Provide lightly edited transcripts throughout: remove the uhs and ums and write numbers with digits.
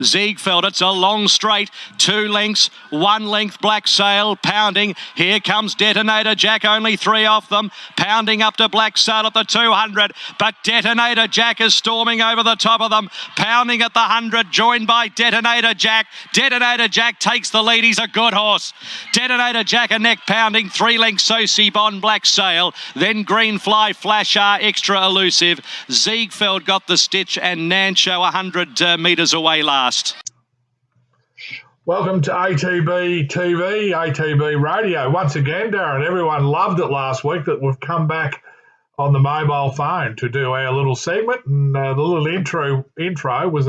Ziegfeld, it's a long straight, 2 lengths, 1 length, Black Sail, pounding. Here comes Detonator Jack, only 3 off them, pounding up to Black Sail at the 200, but Detonator Jack is storming over the top of them, pounding at the 100, joined by Detonator Jack. Detonator Jack takes the lead, he's a good horse. Detonator Jack a neck pounding, 3 lengths, Soci Bond, Black Sail, then Green Fly, Flasher, Extra Elusive. Ziegfeld got the stitch and Nancho 100 metres away last. Welcome to ATB TV, ATB Radio. Once again, Darren, everyone loved it last week that we've come back on the mobile phone to do our little segment, and the little intro was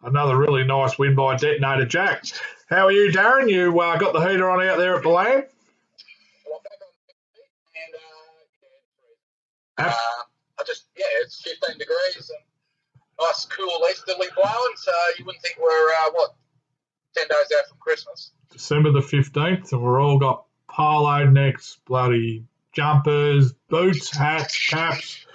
another really nice win by Detonator Jack. How are you, Darren? You got the heater on out there at the land? It's 15 degrees and nice, cool easterly blowing, so you wouldn't think we're, 10 days out from Christmas. December the 15th, and we're all got polo necks, bloody jumpers, boots, hats, caps.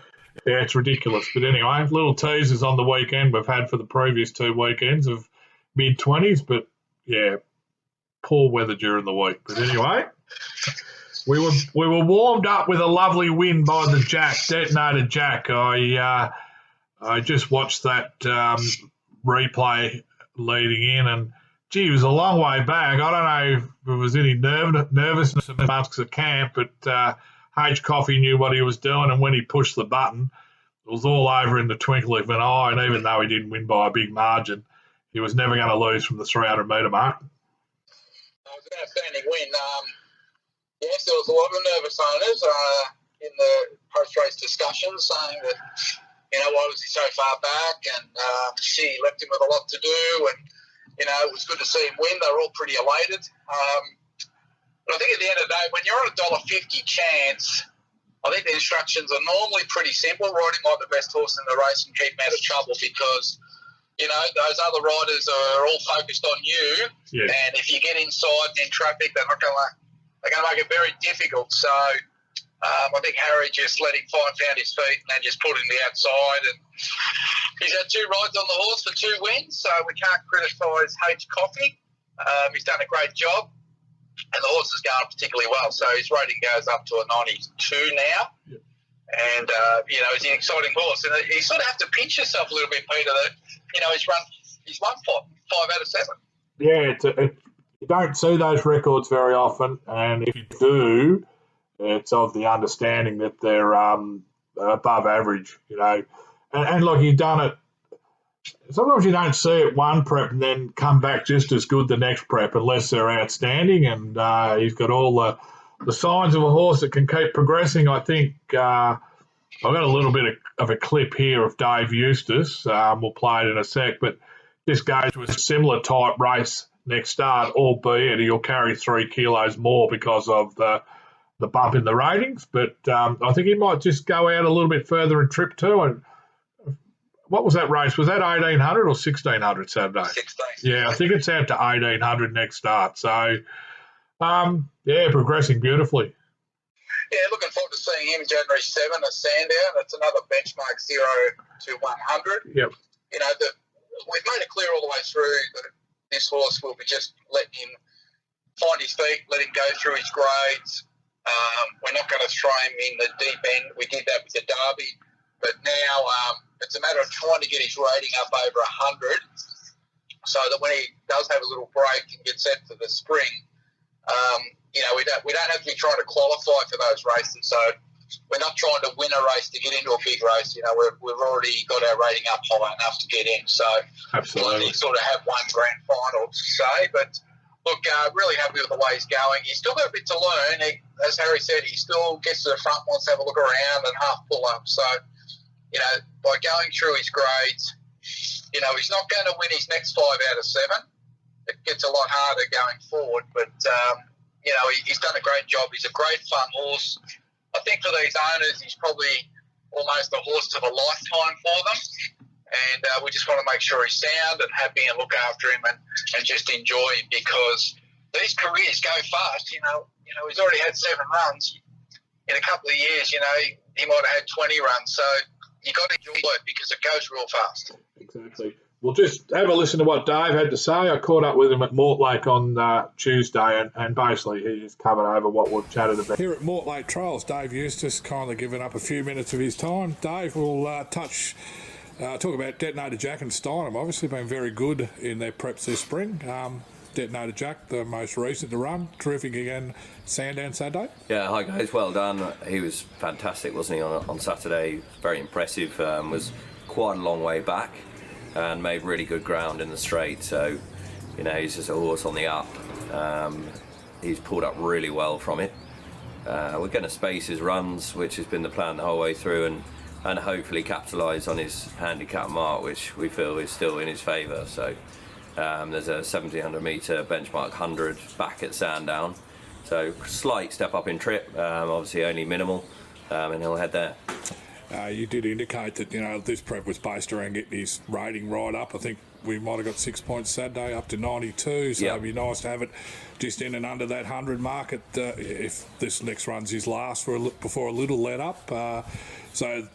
Yeah, it's ridiculous. But anyway, little teasers on the weekend we've had for the previous 2 weekends of mid-20s, but yeah, poor weather during the week. But anyway, we were warmed up with a lovely win by the Jack, Detonator Jack. I just watched that replay leading in, and gee, it was a long way back. I don't know if there was any nervousness amongst the camp, but H. Coffey knew what he was doing, and when he pushed the button, it was all over in the twinkle of an eye, and even though he didn't win by a big margin, he was never going to lose from the 300-metre mark. It was an outstanding win. Yes, there was a lot of nervous owners in the post-race discussions saying that, why was he so far back? And she left him with a lot to do. And, it was good to see him win. They were all pretty elated. But I think at the end of the day, when you're on $1.50 chance, I think the instructions are normally pretty simple. Ride him like the best horse in the race and keep him out of trouble because, those other riders are all focused on you. Yeah. And if you get inside and in traffic, they're going to make it very difficult. So I think Harry just let him found his feet and then just put him to the outside. And he's had 2 rides on the horse for 2 wins, so we can't criticise H. Coffey. He's done a great job, and the horse is going particularly well. So his rating goes up to a 92 now. Yep. And, he's an exciting horse. And you sort of have to pinch yourself a little bit, Peter, that, he's won 5 out of 7. Yeah, you don't see those records very often, and if you do, it's of the understanding that they're above average, And look, he's done it. Sometimes you don't see it one prep and then come back just as good the next prep unless they're outstanding, and he's got all the signs of a horse that can keep progressing. I think I've got a little bit of a clip here of Dave Eustace. We'll play it in a sec, but this goes to a similar type race next start, albeit he'll carry 3 kilos more because of the bump in the ratings. But I think he might just go out a little bit further and trip too. And what was that race? Was that 1,800 or 1,600 Saturday? 16. Yeah, I think it's out to 1,800 next start. So, progressing beautifully. Yeah, looking forward to seeing him January 7 at Sandown. That's another benchmark 0 to 100. Yep. We've made it clear all the way through that this horse will be just letting him find his feet, let him go through his grades. We're not going to throw him in the deep end. We did that with the Derby. But now it's a matter of trying to get his rating up over 100 so that when he does have a little break and get set for the spring, we don't have to be trying to qualify for those races. So we're not trying to win a race to get into a big race. We've already got our rating up high enough to get in. So absolutely, we'll only sort of have one grand final to say. But look, really happy with the way he's going. He's still got a bit to learn. As Harry said, he still gets to the front, wants to have a look around and half pull up. So, by going through his grades, he's not going to win his next 5 out of 7. It gets a lot harder going forward. But, he's done a great job. He's a great fun horse. I think for these owners, he's probably almost a horse of a lifetime for them. And we just want to make sure he's sound and happy and look after him and just enjoy him because these careers go fast. He's already had 7 runs. In a couple of years, he might have had 20 runs. So you got to enjoy it because it goes real fast. Exactly. we'll just have a listen to what Dave had to say. I caught up with him at Mortlake on Tuesday, and basically he just covered over what we've chatted about. Here at Mortlake Trials, Dave Eustace kindly giving up a few minutes of his time. Dave will talk about Detonator Jack and Steinem. Obviously been very good in their preps this spring. Detonator Jack, the most recent to run, terrific again, Sandown Saturday. Yeah, hi guys, well done. He was fantastic, wasn't he, on Saturday? Very impressive. Was quite a long way back and made really good ground in the straight. So, he's just a horse on the up. He's pulled up really well from it. We're going to space his runs, which has been the plan the whole way through, and hopefully capitalise on his handicap mark, which we feel is still in his favour. So there's a 1700 metre benchmark 100 back at Sandown. So slight step up in trip, obviously only minimal, and he'll head there. You did indicate that, this prep was based around getting his rating right up. I think we might have got 6 points Saturday up to 92, so yep. It'd be nice to have it just in and under that 100 mark if this next run's his last before a little let up. So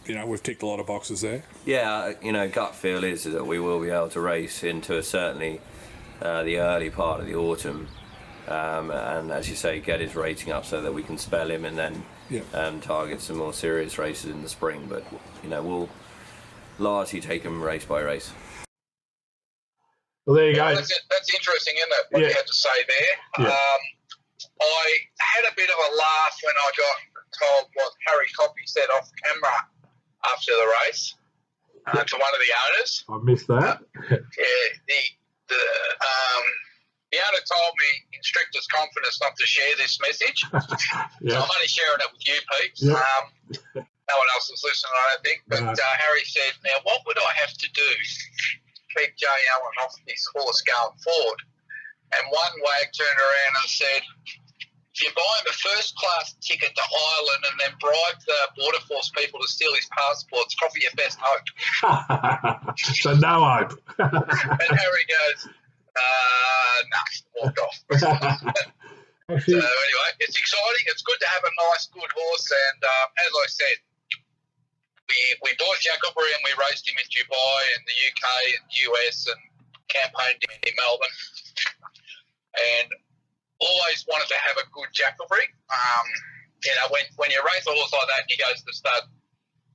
we've ticked a lot of boxes there. Yeah, gut feel is that we will be able to race into certainly the early part of the autumn, and as you say, get his rating up so that we can spell him and then target some more serious races in the spring. But we'll largely take him race by race. Well, there you go. That's interesting, isn't it? What you had to say there. Yeah. I had a bit of a laugh when I got told what Harry Coppey said off camera after the race to one of the owners. I missed that. The owner told me in strictest confidence not to share this message. So I'm only sharing it with you, Pete. No one else was listening, I don't think. But Harry said, now what would I have to do to keep Jay Allen off this horse going forward? And one wag turned around and said, if you buy him a first-class ticket to Ireland and then bribe the Border Force people to steal his passport, it's probably your best hope. So no hope. And Harry goes, walked off. So anyway, it's exciting. It's good to have a nice, good horse. And as I said, we bought Jacobury and we raced him in Dubai and the UK and US and campaigned him in Melbourne. And always wanted to have a good Jacobury. When you race a horse like that and he goes to the stud,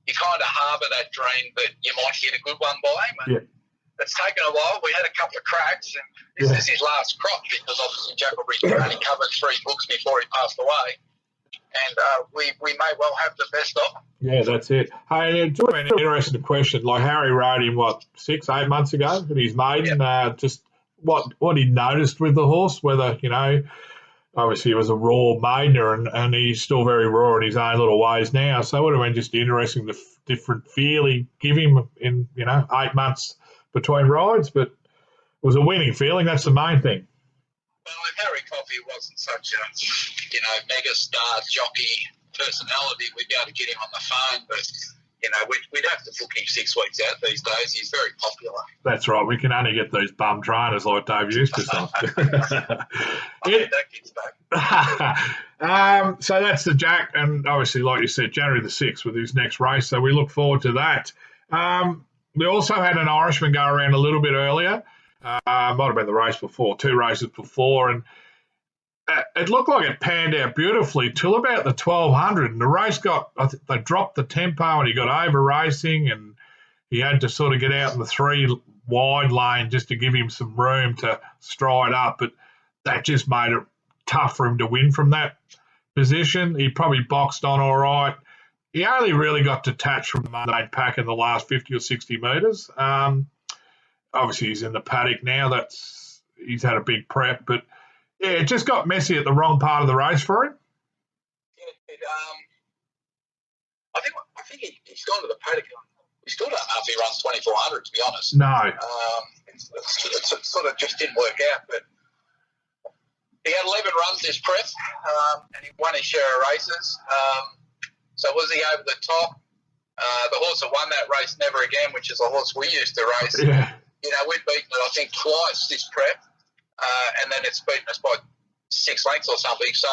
you kind of harbour that dream that you might get a good one by him. And it's taken a while. We had a couple of cracks, and this is his last crop because obviously Jacobury only covered 3 books before he passed away. And we may well have the best of him. Yeah, that's it. Hey, it's an interesting question. Like Harry rode him, 6-8 months ago at his maiden. Just what he noticed with the horse, whether, obviously he was a raw maidener and he's still very raw in his own little ways now. So it would have been just interesting the different feel he give him in, 8 months between rides. But it was a winning feeling. That's the main thing. Well, if Harry Coffey wasn't such a, mega star jockey personality, we'd be able to get him on the phone. But, we'd have to book him 6 weeks out these days. He's very popular. That's right. We can only get these bum trainers like Dave Eustace on. That kid's back. So that's the Jack. And obviously, like you said, January the 6th with his next race. So we look forward to that. We also had an Irishman go around a little bit earlier. Might have been the race before, 2 races before, and it looked like it panned out beautifully till about the 1200, and the race they dropped the tempo and he got over racing, and he had to sort of get out in the 3 wide lane just to give him some room to stride up, but that just made it tough for him to win from that position. He probably boxed on all right. He only really got detached from the main pack in the last 50 or 60 metres. Obviously, he's in the paddock now. He's had a big prep, but yeah, it just got messy at the wrong part of the race for him. Yeah, I think he's gone to the paddock. We still don't know if he runs 2400, to be honest. No. It sort of just didn't work out, but he had 11 runs this prep, and he won his share of races. So was he over the top? The horse that won that race, Never Again, which is a horse we used to race. Yeah. We'd beaten it, I think, twice this prep, and then it's beaten us by 6 lengths or something. So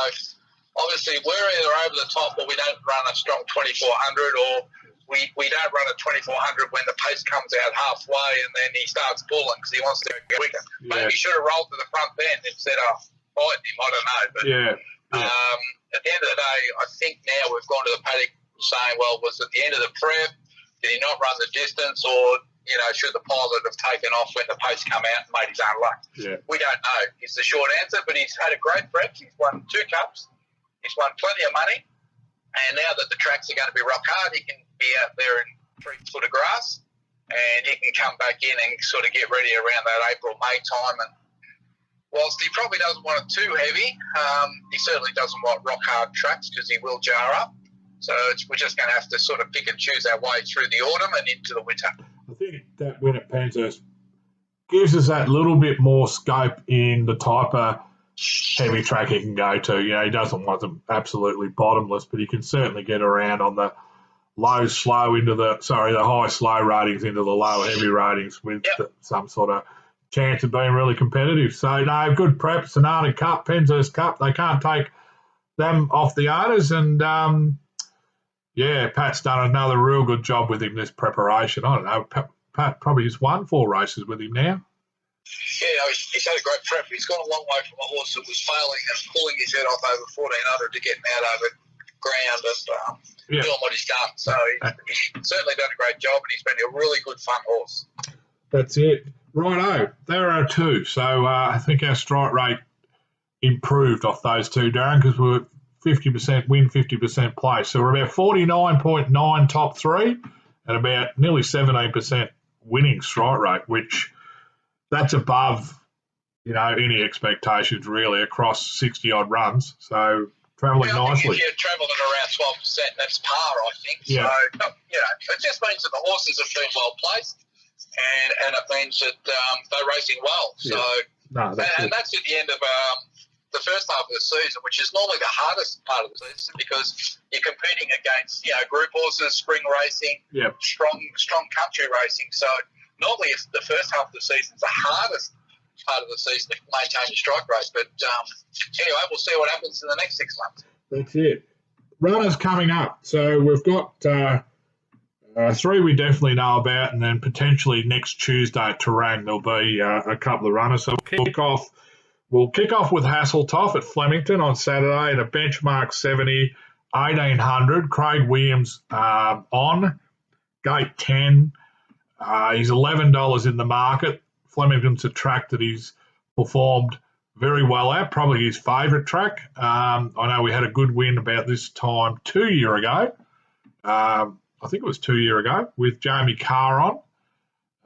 obviously we're either over the top or we don't run a strong 2400, or we don't run a 2400 when the pace comes out halfway and then he starts pulling because he wants to go quicker. Yeah. Maybe he should have rolled to the front then instead of fighting him. I don't know. But at the end of the day, I think now we've gone to the paddock saying, well, was it the end of the prep? Did he not run the distance, or should the pilot have taken off when the pace come out and made his own luck? Yeah. We don't know. Is the short answer. But he's had a great prep. He's won 2 cups. He's won plenty of money. And now that the tracks are going to be rock hard, he can be out there in 3 foot of grass, and he can come back in and sort of get ready around that April, May time. And whilst he probably doesn't want it too heavy, he certainly doesn't want rock hard tracks because he will jar up. So we're just going to have to sort of pick and choose our way through the autumn and into the winter. I think that win at Penshurst gives us that little bit more scope in the type of heavy track he can go to. He doesn't want them absolutely bottomless, but he can certainly get around on the high slow ratings into the low heavy ratings with some sort of chance of being really competitive. So, no, good prep. Sonata Cup, Penshurst Cup, they can't take them off the owners. And, Pat's done another real good job with him this preparation. I don't know, Pat probably has won 4 races with him now. Yeah, he's had a great prep. He's gone a long way from a horse that was failing and pulling his head off over 1400 to getting out over ground and doing what he's done. So he's certainly done a great job, and he's been a really good fun horse. That's it. Righto, there are 2. So I think our strike rate improved off those 2, Darren, because we were 50% win, 50% place. So we're about 49.9 top 3 and about nearly 17% winning strike rate, which that's above, any expectations really across 60-odd runs. So travelling nicely. If you're travelling at around 12%, that's par, I think. Yeah. So, it just means that the horses have been well placed, and it means that they're racing well. So, that's at the end of the first half of the season, which is normally the hardest part of the season because you're competing against, group horses, spring racing, strong country racing. So normally the first half of the season is the hardest part of the season to maintain your strike rate. But anyway, we'll see what happens in the next 6 months. That's it. Runners coming up. So we've got 3 we definitely know about, and then potentially next Tuesday at Terang there'll be a couple of runners. So we'll kick off with Hasseltoff at Flemington on Saturday at a benchmark 70, 1800. Craig Williams on, gate 10. He's $11 in the market. Flemington's a track that he's performed very well at, probably his favourite track. I know we had a good win about this time 2 years ago. I think it was 2 years ago with Jamie Carr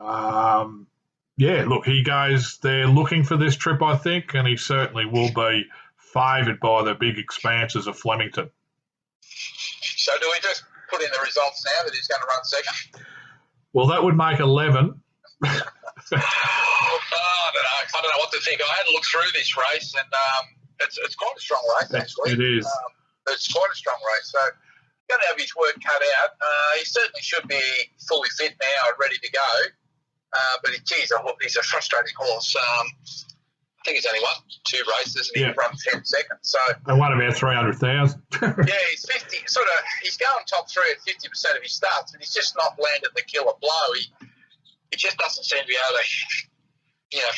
on. He goes there looking for this trip, I think, and he certainly will be favoured by the big expanses of Flemington. So do we just put in the results now that he's going to run second? Well, that would make 11. I don't know what to think. I had to look through this race, and it's quite a strong race, actually. It is. It's quite a strong race. So he's going to have his work cut out. He certainly should be fully fit now and ready to go. But he's a frustrating horse. I think he's only won 2 races and he's run 10 seconds. So I won about 300,000. he's 50. He's going top 3 at 50% of his starts, but he's just not landed the killer blow. He just doesn't seem to be able to,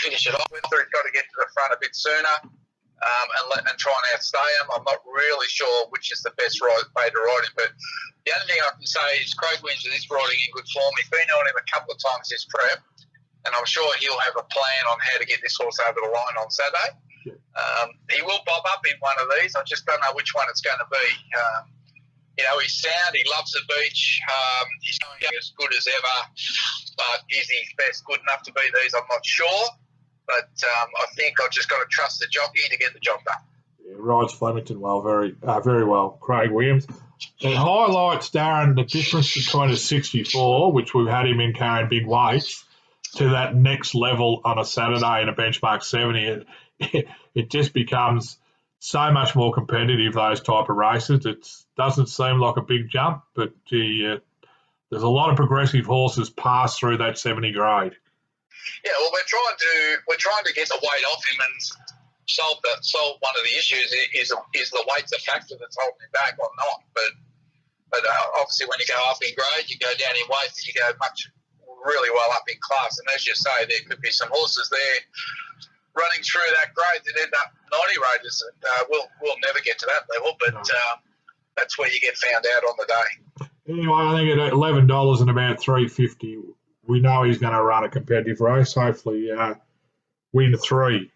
finish it off. Whether he's got to get to the front a bit sooner and try and outstay him. I'm not really sure which is the best way to ride him, but the only thing I can say is Craig Williams is riding in good form. He's been on him a couple of times this prep, and I'm sure he'll have a plan on how to get this horse over the line on Saturday. He will bob up in one of these. I just don't know which one it's going to be. He's sound. He loves the beach. He's going as good as ever, but is he best good enough to beat these? I'm not sure, but I think I've just got to trust the jockey to get the job done. Yeah, rides Flemington well, very well. Craig Williams. It highlights, Darren, the difference between a 64, which we've had him in carrying big weights, to that next level on a Saturday in a benchmark 70. It just becomes so much more competitive, those type of races. It doesn't seem like a big jump, but there's a lot of progressive horses pass through that 70 grade. Yeah, well, we're trying to get the weight off him and solve one of the issues. Is the weight's a factor that's holding him back or not? But But obviously when you go up in grade, you go down in weight, and you go really well up in class. And as you say, there could be some horses there running through that grade that end up 90 raters. And we'll never get to that level, but that's where you get found out on the day. Anyway, I think at $11 and about $3.50, we know he's going to run a competitive race. Hopefully, win 3.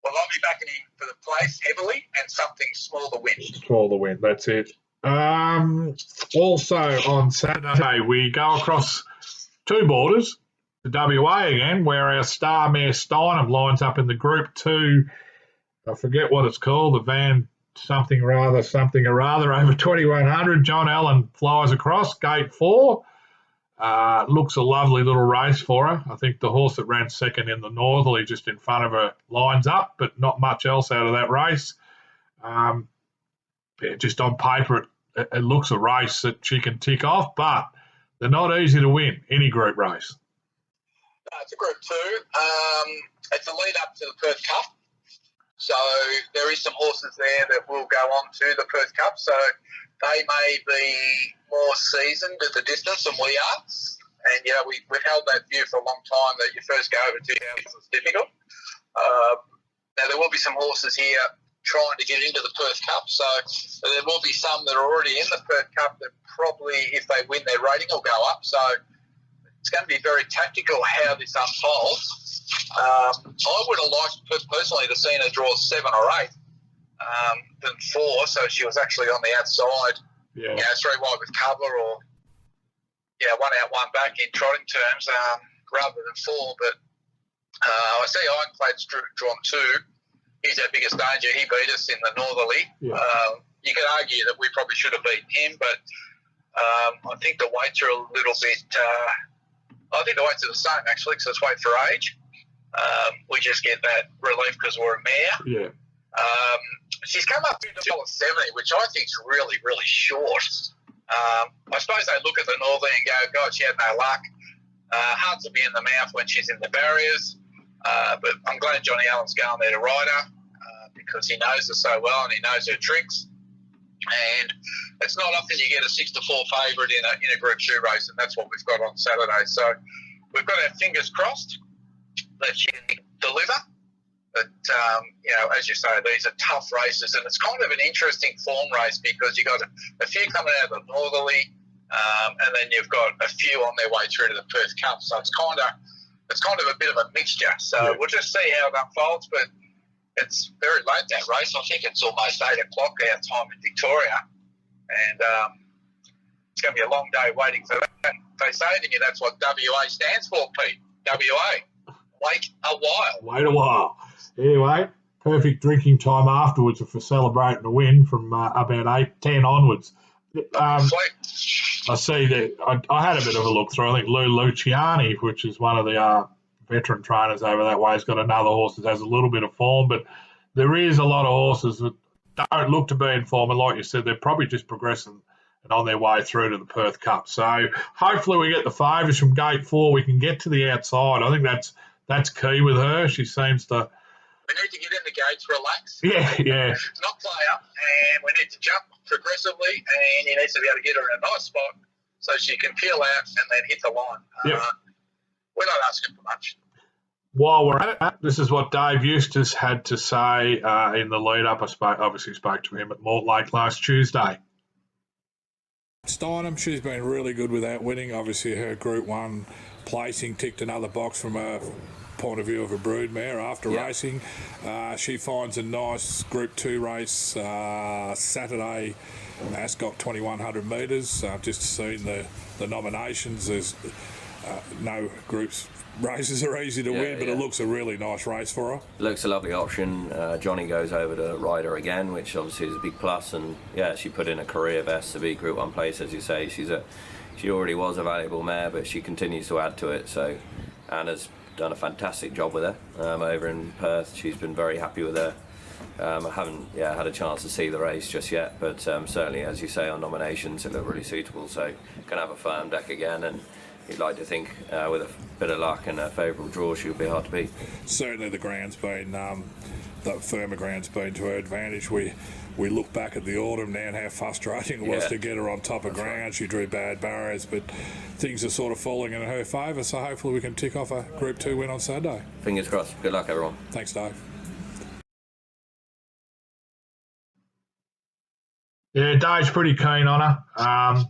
Well, I'll be backing him for the place heavily and something small to win. Small to win, that's it. Also on Saturday, we go across 2 borders to WA again, where our star mare Steinem lines up in the Group 2. I forget what it's called, the Van something or other over 2100. John Allen flies across, gate 4. Looks a lovely little race for her. I think the horse that ran second in the Northerly just in front of her lines up, but not much else out of that race. Just on paper, it looks a race that she can tick off, but they're not easy to win, any group race. No, it's a Group 2. It's a lead up to the Perth Cup. So there is some horses there that will go on to the Perth Cup. So they may be more seasoned at the distance than we are. And, we've held that view for a long time that your first go over 2,000 is difficult. Now, there will be some horses here trying to get into the Perth Cup. So there will be some that are already in the Perth Cup that probably, if they win their rating, will go up. So it's going to be very tactical how this unfolds. I would have liked personally to seen her draw 7 or 8 than 4, so she was actually on the outside, 3 wide with cover, or 1 out, 1 back in trotting terms, rather than 4. But I see Ironclad's drawn 2. He's our biggest danger. He beat us in the Northerly. Yeah. You could argue that we probably should have beaten him, but I think the weights are a little bit. I think the weights are the same actually, because it's weight for age. We just get that relief because we're a mare. Yeah. She's come up to $1.70, which I think is really, really short. I suppose they look at the Northern and go, God, she had no luck. Hard to be in the mouth when she's in the barriers. But I'm glad Johnny Allen's going there to ride her because he knows her so well and he knows her tricks. And it's not often you get a 6-4 favourite in a Group 2 race, and that's what we've got on Saturday. So we've got our fingers crossed that she can deliver. But, as you say, these are tough races, and it's kind of an interesting form race because you've got a few coming out of the Northerly, and then you've got a few on their way through to the Perth Cup. So it's kind of a bit of a mixture. So we'll just see how it unfolds, but it's very late, that race. I think it's almost 8 o'clock our time in Victoria, and it's going to be a long day waiting for that. They say to you that's what WA stands for, Pete. WA. Wait a while. Wait a while. Anyway, perfect drinking time afterwards for celebrating a win from about 8-10 onwards. I see that I had a bit of a look through. I think Lou Luciani, which is one of the veteran trainers over that way, has got another horse that has a little bit of form, but there is a lot of horses that don't look to be in form, and like you said, they're probably just progressing and on their way through to the Perth Cup. So hopefully we get the favours from gate 4. We can get to the outside. I think that's key with her. She seems to. We need to get in the gates, relax. Yeah. Not play up, and we need to jump progressively, and he needs to be able to get her in a nice spot so she can peel out and then hit the line. We're not asking for much. While we're at it, this is what Dave Eustace had to say in the lead-up. I obviously spoke to him at Mortlake last Tuesday. Steinem, she's been really good without winning. Obviously, her Group 1 placing ticked another box from a point of view of a broodmare after racing. She finds a nice Group 2 race Saturday, Ascot 2100 metres. I've just seen the nominations. There's no groups races are easy to win, but it looks a really nice race for her. Looks a lovely option. Johnny goes over to ride her again, which obviously is a big plus, and she put in a career best to be Group 1 place, as you say. She already was a valuable mare, but she continues to add to it. So Anna's done a fantastic job with her over in Perth. She's been very happy with her. I haven't had a chance to see the race just yet, but certainly, as you say, on nominations it looked really suitable, so can have a firm deck again, and you'd like to think with a bit of luck and a favourable draw she'll be hard to beat. Certainly the ground's been the firmer ground's been to her advantage. We look back at the autumn now and how frustrating it was to get her on top of ground. Right. She drew bad barriers, but things are sort of falling in her favour, so hopefully we can tick off a Group 2 win on Saturday. Fingers crossed. Good luck, everyone. Thanks, Dave. Yeah, Dave's pretty keen on her.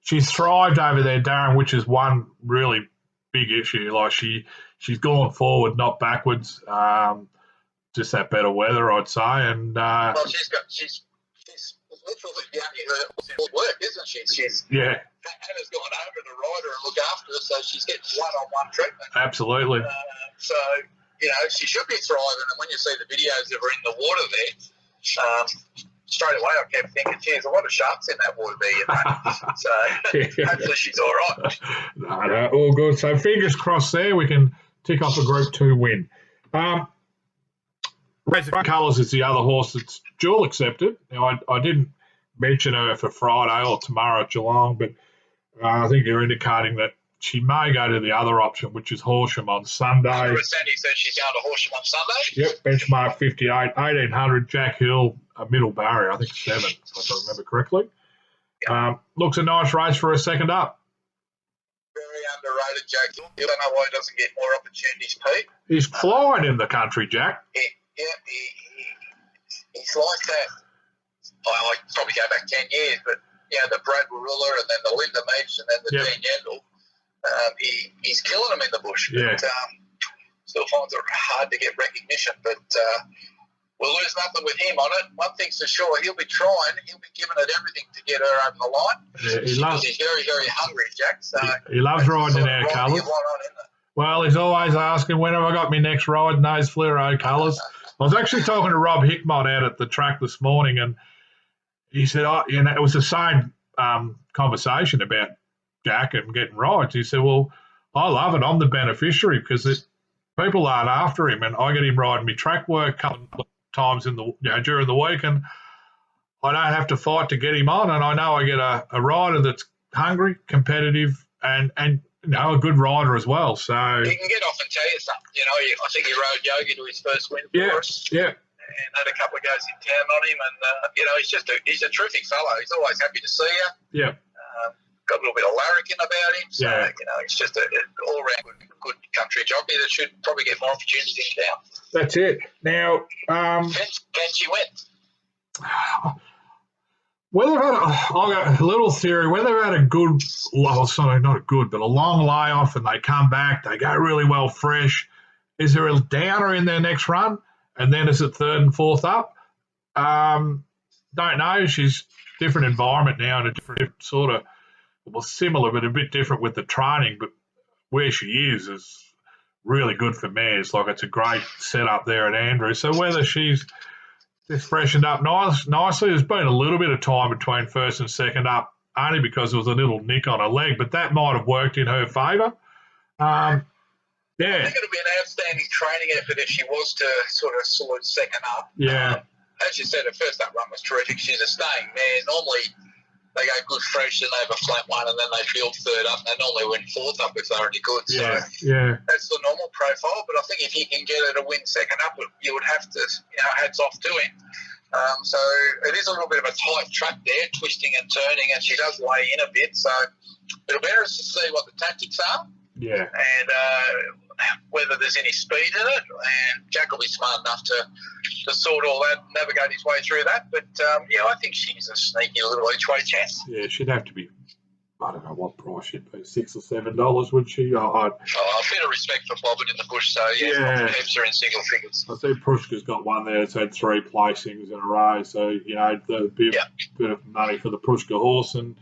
She's thrived over there, Darren, which is one really big issue. Like she's gone forward, not backwards. Just that better weather, I'd say. And well, she's literally the only work, isn't she? Hannah's gone over to ride her and look after her, so she's getting one-on-one treatment. Absolutely. So she should be thriving. And when you see the videos of her in the water there, straight away I kept thinking, there's a lot of sharks in that water there, So hopefully she's all right. No, all good. So fingers crossed there, we can tick off a Group 2 win. Racehorse Colours is the other horse that's dual accepted. Now, I didn't mention her for Friday or tomorrow at Geelong, but I think you're indicating that she may go to the other option, which is Horsham on Sunday. Sandy said she's going to Horsham on Sunday. Yep, benchmark 58, 1800, Jack Hill, a middle barrier, I think 7, if I remember correctly. Yep. Looks a nice race for a second up. Very underrated, Jack Hill. You don't know why he doesn't get more opportunities, Pete. He's flying in the country, Jack. He's like that. I probably go back 10 years, but the Brad Warilla and then the Linda Meach and then the Dean Yendall. He's killing them in the bush. Yeah. But, still finds it hard to get recognition, but we'll lose nothing with him on it. One thing's for sure, he'll be trying. He'll be giving it everything to get her over the line. Yeah, he's very, very hungry, Jack. So he loves riding in our colours. Well, he's always asking, when have I got my next ride in those fluoro colours? I was actually talking to Rob Hickmott out at the track this morning, and he said, it was the same conversation about Jack and getting rides. He said, well, I love it. I'm the beneficiary because people aren't after him, and I get him riding me track work a couple of times in during the week, and I don't have to fight to get him on, and I know I get a rider that's hungry, competitive, and a good rider as well. So he can get off and tell you something. I think he rode Yogi to his first win for us. Yeah. And had a couple of goes in town on him, and he's a terrific fellow. He's always happy to see you. Yeah. Got a little bit of larrikin about him, so he's just an all-round good country jockey that should probably get more opportunities in town. That's it. Now, can she win? When they've had I've got a little theory. When they've had a good, not a good, but a long layoff, and they come back, they go really well fresh. Is there a downer in their next run? And then is it third and fourth up? Don't know. She's different environment now and a different sort of, similar but a bit different with the training. But where she is really good for mares. Like, it's a great setup there at Andrews. So whether she's just freshened up nicely, there's been a little bit of time between first and second up, only because there was a little nick on her leg, but that might have worked in her favour. I think it'll be an outstanding training effort if she was to sort of salute second up. Yeah. As you said, her first up run was terrific. She's a staying mare. Normally, they go good fresh and they have a flat one, and then they build third up, and they normally win fourth up if they're already good. So that's the normal profile. But I think if you can get her to win second up, you would have to, hats off to him. So it is a little bit of a tight track there, twisting and turning, and she does weigh in a bit. So it'll be interesting to see what the tactics are. Yeah. And whether there's any speed in it, and Jack will be smart enough to sort all that, navigate his way through that. But I think she's a sneaky little each way chance. Yeah, she'd have to be. I don't know what price she'd be, $6 or $7, would she? A bit of respect for bobbing in the bush, so perhaps her in single figures. I see Prushka's got one there that's had 3 placings in a row, so there'd be a bit of money for the Prushka horse. And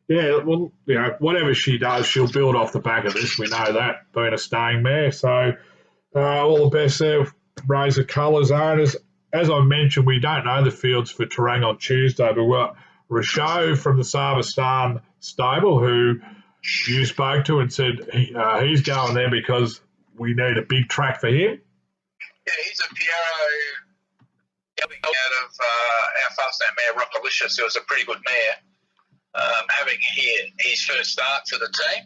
whatever she does, she'll build off the back of this. We know that, being a staying mare. So all the best there, Razor Colours owners. As I mentioned, we don't know the fields for Terang on Tuesday, but we've got Rasho from the Sarvastan stable, who you spoke to and said he's going there because we need a big track for him. Yeah, he's a Piero coming out of our fast mare, Rockalicious, who was a pretty good mare. Having his first start for the team.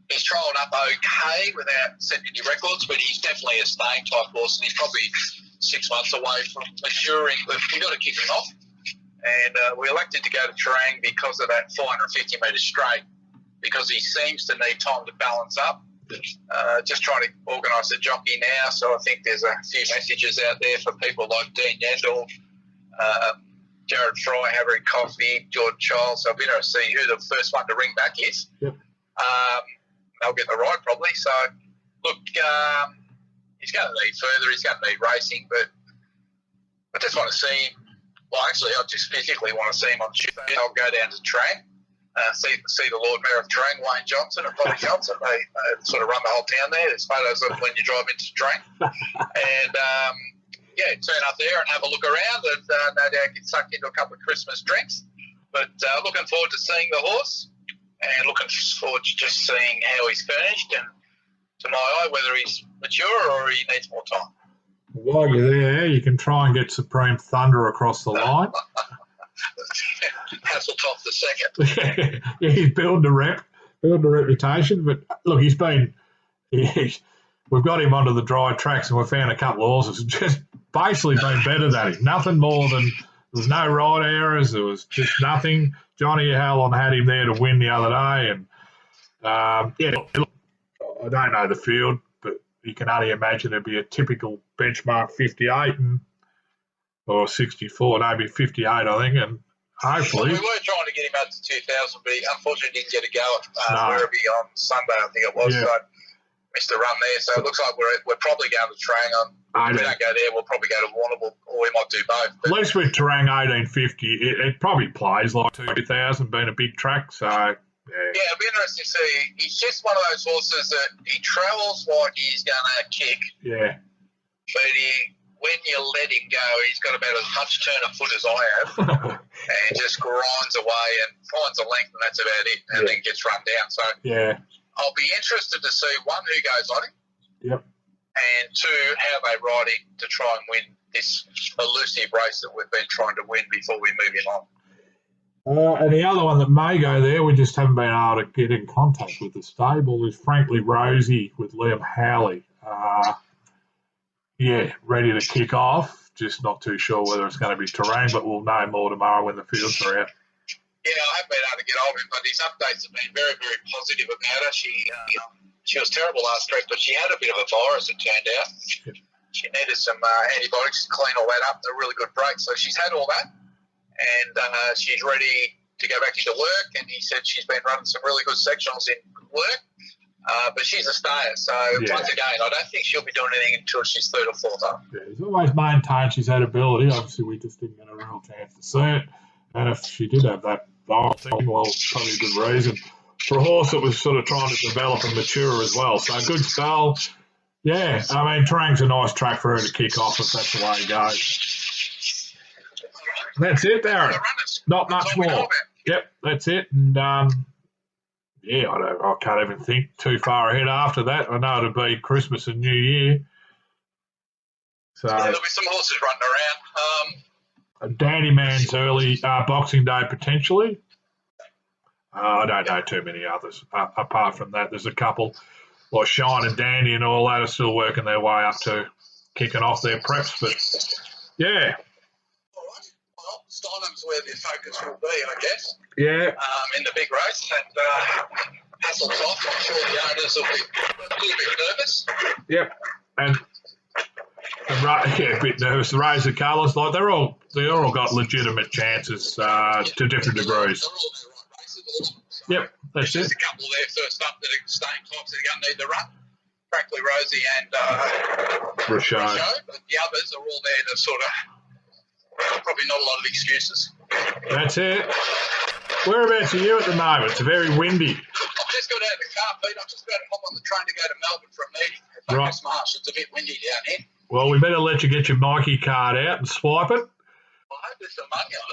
He's trialled up okay without setting any records, but he's definitely a staying type horse, and he's probably 6 months away from maturing. But we've got to kick him off. And we elected to go to Terang because of that 450 metre straight, because he seems to need time to balance up. Just trying to organise the jockey now, so I think there's a few messages out there for people like Dean Yandel, Jared Fry, Harry Coffey, Jordan Childs. So I'll be able to see who the first one to ring back is. Yep. They'll get the ride probably. So, look, he's going to need further. He's going to need racing, but I just want to see him. Well, actually, I just physically want to see him on Tuesday. I'll go down to Terang. See the Lord Mayor of Terang, Wayne Johnson and Bobby Johnson. They sort of run the whole town there. There's photos of when you drive into Terang. And, turn up there and have a look around and no doubt get sucked into a couple of Christmas drinks. But looking forward to seeing the horse and looking forward to just seeing how he's finished and, to my eye, whether he's mature or he needs more time. While you're there, you can try and get Supreme Thunder across the line. Hasseltoff the second. Yeah, he's building a reputation. But look, we've got him onto the dry tracks and we've found a couple of horses just basically been better than him. Nothing more than, there was no ride errors. There was just nothing. Johnny Howland had him there to win the other day. And, look, I don't know the field, but you can only imagine it'd be a typical benchmark 58 or 64, maybe 58, I think, and hopefully. Well, we were trying to get him out to 2,000, but he unfortunately didn't get a go at Werribee on Sunday, I think it was. Yeah. So missed a run there. So it looks like we're probably going to Terang on. If we don't go there, we'll probably go to Warrnambool, or we might do both. But at least with Terang 1850, it probably plays like 2,000, being a big track. So yeah, it'll be interesting to see. He's just one of those horses that he travels like he's going to kick. Yeah. But when you let him go, he's got about as much turn of foot as I have, and just grinds away and finds a length, and that's about it, and then gets run down. So I'll be interested to see, one, who goes on him, and two, how they ride him to try and win this elusive race that we've been trying to win before we move him on. And the other one that may go there, we just haven't been able to get in contact with the stable, is Frankly Rosie with Liam Howley. Ready to kick off. Just not too sure whether it's going to be Terang, but we'll know more tomorrow when the fields are out. Yeah, I haven't been able to get hold of him, but his updates have been very, very positive about her. She was terrible last week, but she had a bit of a virus, it turned out. She needed some antibiotics to clean all that up. They're a really good break. So she's had all that, and she's ready to go back into work. And he said she's been running some really good sectionals in work. But she's a stayer, so once again, I don't think she'll be doing anything until she's third or fourth up. Yeah, he's always maintained she's had ability. Obviously, we just didn't get a real chance to see it. And if she did have that virus thing, well, probably a good reason. For a horse that was sort of trying to develop and mature as well. So good style. Yeah, I mean, Terang's a nice track for her to kick off if that's the way it goes. That's it, Darren. Not much more. Yep, that's it. And, I can't even think too far ahead after that. I know it'll be Christmas and New Year. So there'll be some horses running around. Dandy Man's early Boxing Day potentially. I don't know too many others. Apart from that, there's a couple like Shine and Dandy and all that are still working their way up to kicking off their preps. But yeah. All right. Well, Steinham's where their focus will be, I guess. Yeah. In the big race, and Hasseltoff, I'm sure the owners will be a little bit nervous. Yep. And a bit nervous. The Razor Colours, like they all got legitimate chances to different degrees. They're all their right races, so yep, that's it. There's a couple there first up that are staying types that are going to need the run. Frankly, Rosie and Racehorse. But the others are all there to sort of probably not a lot of excuses. That's it. Whereabouts are you at the moment? It's very windy. I've just got out of the car, Pete. I'm just about to hop on the train to go to Melbourne for a meeting at Focus Marsh. It's a bit windy down here. Well, we better let you get your Mikey card out and swipe it. I hope there's some money on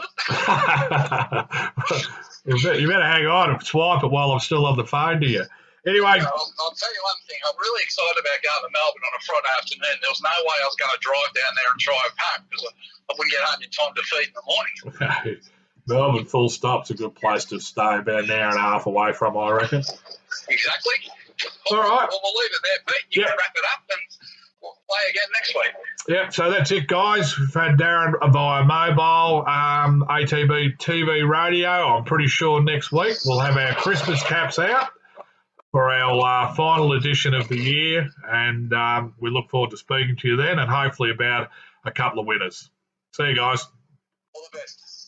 it. You better hang on and swipe it while I'm still on the phone to you. Anyway. I'll tell you one thing. I'm really excited about going to Melbourne on a Friday afternoon. There was no way I was going to drive down there and drive home because I wouldn't get home in time to feed in the morning. Melbourne full stop's a good place to stay, about an hour and a half away from, I reckon. Exactly. All right. Well, we'll leave it there, Pete. You can wrap it up and we'll play again next week. Yeah, so that's it, guys. We've had Darren via mobile, ATB TV radio. I'm pretty sure next week we'll have our Christmas caps out for our final edition of the year, and we look forward to speaking to you then and hopefully about a couple of winners. See you guys. All the best.